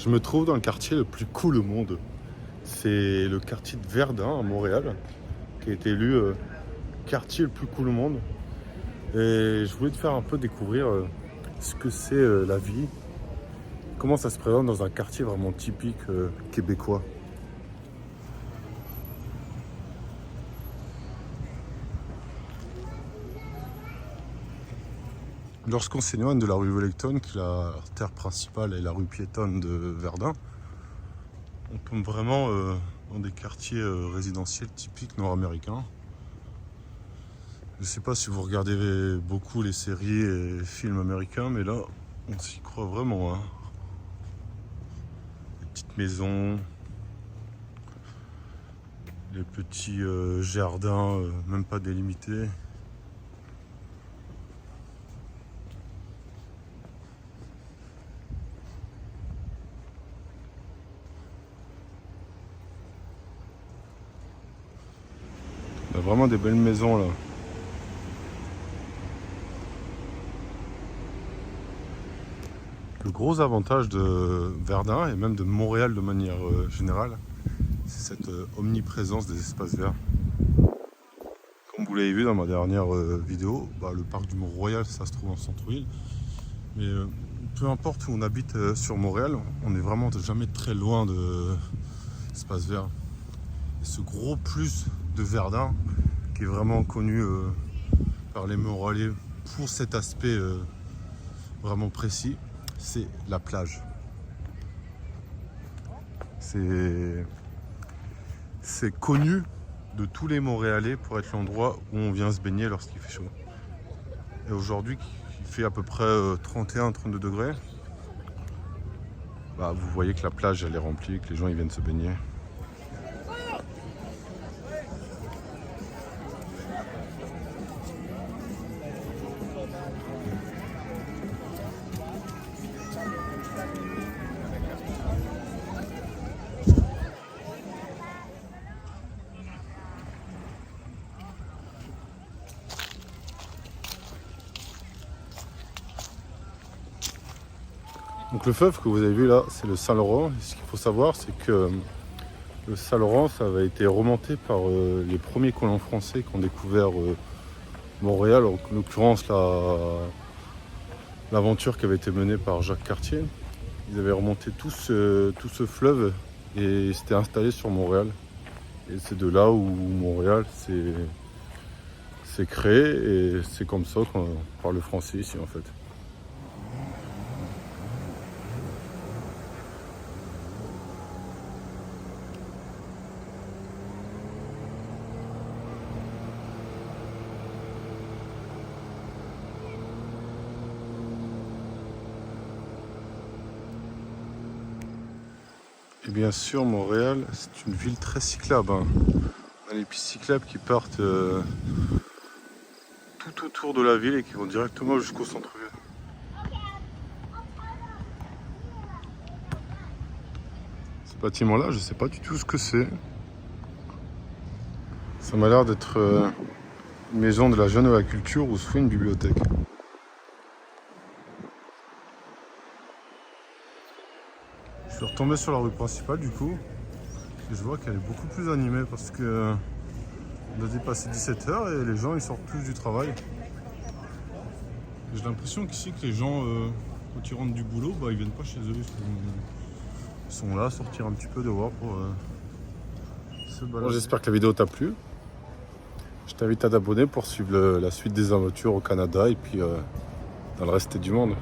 Je me trouve dans le quartier le plus cool au monde. C'est le quartier de Verdun à Montréal, qui a été élu quartier le plus cool au monde. Et je voulais te faire un peu découvrir ce que c'est la vie, comment ça se présente dans un quartier vraiment typique québécois. Lorsqu'on s'éloigne de la rue Wellington, qui est la artère principale et la rue piétonne de Verdun, on tombe vraiment dans des quartiers résidentiels typiques nord-américains. Je ne sais pas si vous regardez beaucoup les séries et films américains, mais là, on s'y croit vraiment. Hein. Les petites maisons, les petits jardins, même pas délimités. Il y a vraiment des belles maisons là. Le gros avantage de Verdun et même de Montréal de manière générale, c'est cette omniprésence des espaces verts. Comme vous l'avez vu dans ma dernière vidéo, le parc du Mont-Royal, ça se trouve en centre-ville. Mais peu importe où on habite sur Montréal, on n'est vraiment jamais très loin de l'espace vert. Et ce gros plus de Verdun, qui est vraiment connu par les Montréalais pour cet aspect vraiment précis, c'est la plage. C'est connu de tous les Montréalais pour être l'endroit où on vient se baigner lorsqu'il fait chaud. Et aujourd'hui, il fait à peu près 31-32 degrés. Vous voyez que la plage elle est remplie, que les gens ils viennent se baigner. Donc le fleuve que vous avez vu là, c'est le Saint-Laurent. Ce qu'il faut savoir, c'est que le Saint-Laurent, ça avait été remonté par les premiers colons français qui ont découvert Montréal, en l'occurrence l'aventure qui avait été menée par Jacques Cartier. Ils avaient remonté tout ce fleuve et s'étaient installés sur Montréal. Et c'est de là où Montréal s'est créé et c'est comme ça qu'on parle français ici en fait. Et bien sûr, Montréal, c'est une ville très cyclable. Hein. On a les pistes cyclables qui partent tout autour de la ville et qui vont directement jusqu'au centre-ville. Ce bâtiment-là, je ne sais pas du tout ce que c'est. Ça m'a l'air d'être une maison de la jeune de la culture ou soit une bibliothèque. Je suis retombé sur la rue principale du coup. Et je vois qu'elle est beaucoup plus animée parce que on a dépassé 17h et les gens ils sortent tous du travail. J'ai l'impression qu'ici que les gens quand ils rentrent du boulot, ils viennent pas chez eux. Ils sont là à sortir un petit peu dehors pour se balader. Bon, j'espère que la vidéo t'a plu. Je t'invite à t'abonner pour suivre la suite des aventures au Canada et puis dans le reste du monde.